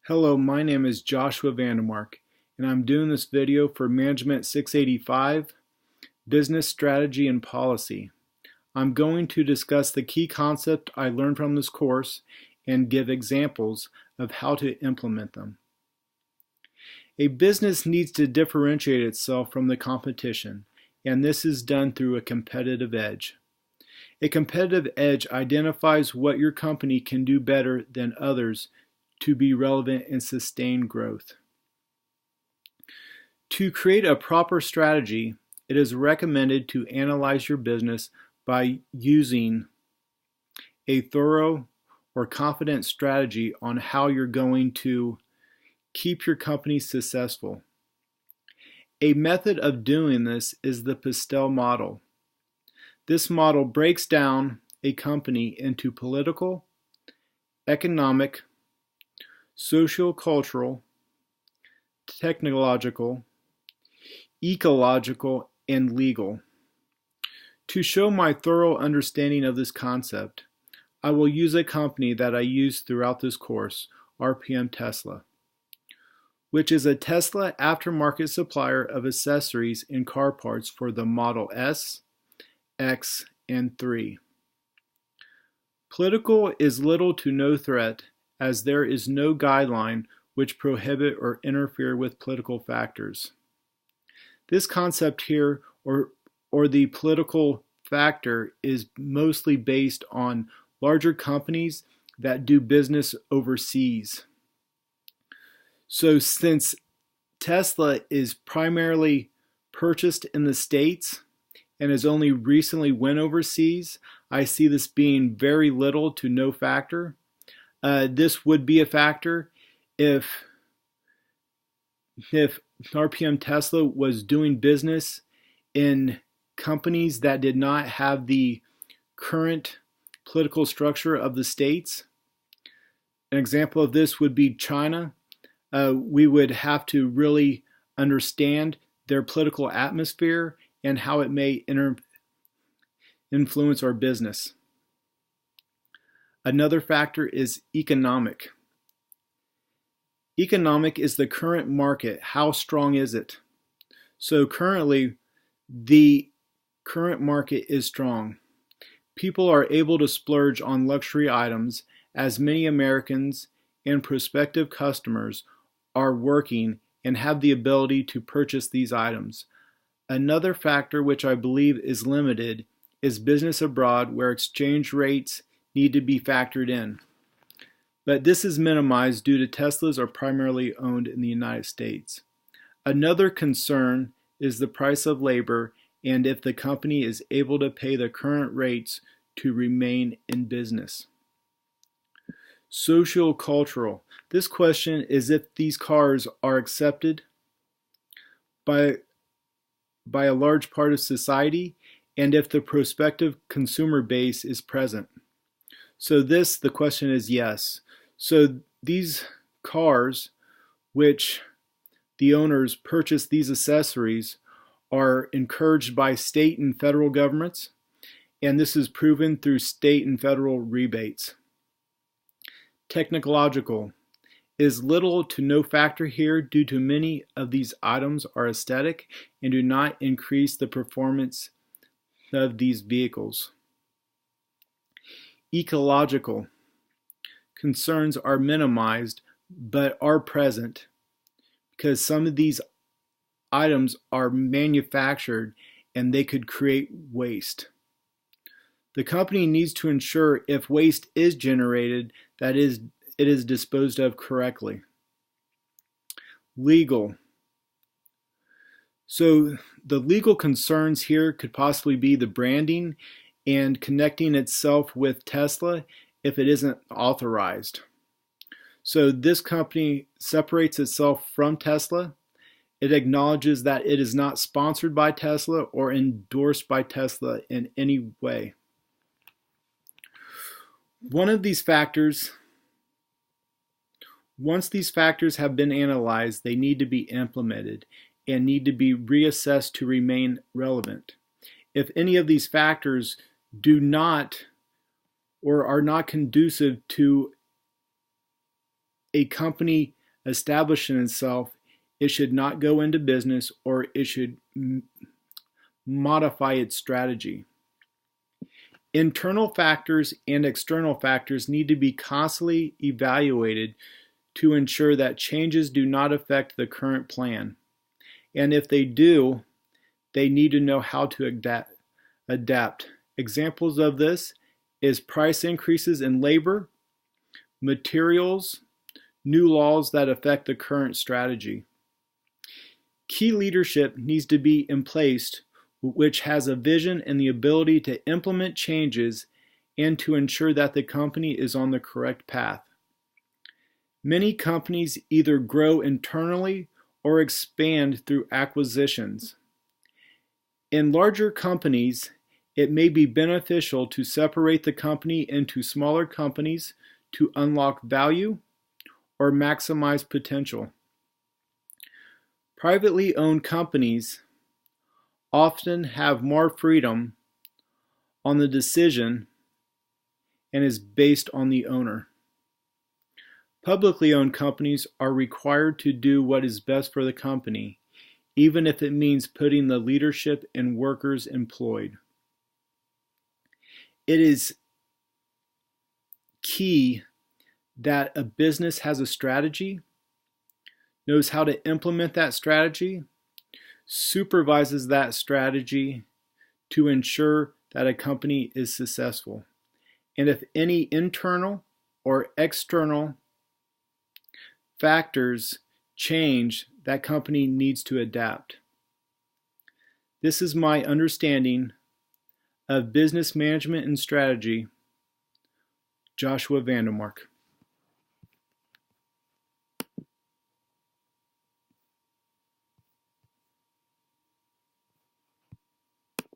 Hello, my name is Joshua Vandermark, and I'm doing this video for Management 685, Business Strategy and Policy. I'm going to discuss the key concept I learned from this course and give examples of how to implement them. A business needs to differentiate itself from the competition, and this is done through a competitive edge. A competitive edge identifies what your company can do better than others to be relevant and sustain growth. To create a proper strategy, it is recommended to analyze your business by using a thorough or confident strategy on how you're going to keep your company successful. A method of doing this is the Pastel model. This model breaks down a company into political, economic, socio-cultural, technological, ecological, and legal. To show my thorough understanding of this concept, I will use a company that I use throughout this course, RPM Tesla, which is a Tesla aftermarket supplier of accessories and car parts for the Model S, X, and 3. Political is little to no threat, as there is no guideline which prohibit or interfere with political factors. This concept here, or the political factor, is mostly based on larger companies that do business overseas. So since Tesla is primarily purchased in the States and has only recently went overseas, I see this being very little to no factor. This would be a factor if RPM Tesla was doing business in companies that did not have the current political structure of the states. An example of this would be China. We would have to really understand their political atmosphere and how it may influence our business. Another factor is economic. Economic is the current market. How strong is it? So currently, the current market is strong. People are able to splurge on luxury items, as many Americans and prospective customers are working and have the ability to purchase these items. Another factor which I believe is limited is business abroad, where exchange rates need to be factored in. But this is minimized due to Teslas are primarily owned in the United States. Another concern is the price of labor and if the company is able to pay the current rates to remain in business. Socio-cultural. This question is if these cars are accepted by a large part of society and if the prospective consumer base is present. So the question is yes. So these cars, which the owners purchase these accessories, are encouraged by state and federal governments, and this is proven through state and federal rebates. Technological is little to no factor here due to many of these items are aesthetic and do not increase the performance of these vehicles. Ecological concerns are minimized but are present because some of these items are manufactured and they could create waste. The company needs to ensure if waste is generated that it is disposed of correctly. Legal. So the legal concerns here could possibly be the branding and connecting itself with Tesla if it isn't authorized. So this company separates itself from Tesla. It acknowledges that it is not sponsored by Tesla or endorsed by Tesla in any way. Once these factors have been analyzed, they need to be implemented and need to be reassessed to remain relevant. If any of these factors do not or are not conducive to a company establishing itself, it should not go into business, or it should modify its strategy. Internal factors and external factors need to be constantly evaluated to ensure that changes do not affect the current plan. And if they do, they need to know how to adapt. Examples of this is price increases in labor, materials, new laws that affect the current strategy. Key leadership needs to be in place which has a vision and the ability to implement changes and to ensure that the company is on the correct path. Many companies either grow internally or expand through acquisitions. In larger companies, it may be beneficial to separate the company into smaller companies to unlock value or maximize potential. Privately owned companies often have more freedom on the decision and is based on the owner. Publicly owned companies are required to do what is best for the company, even if it means putting the leadership and workers employed. It is key that a business has a strategy, knows how to implement that strategy, supervises that strategy to ensure that a company is successful. And if any internal or external factors change, that company needs to adapt. This is my understanding of business management and strategy. Joshua Vandermark.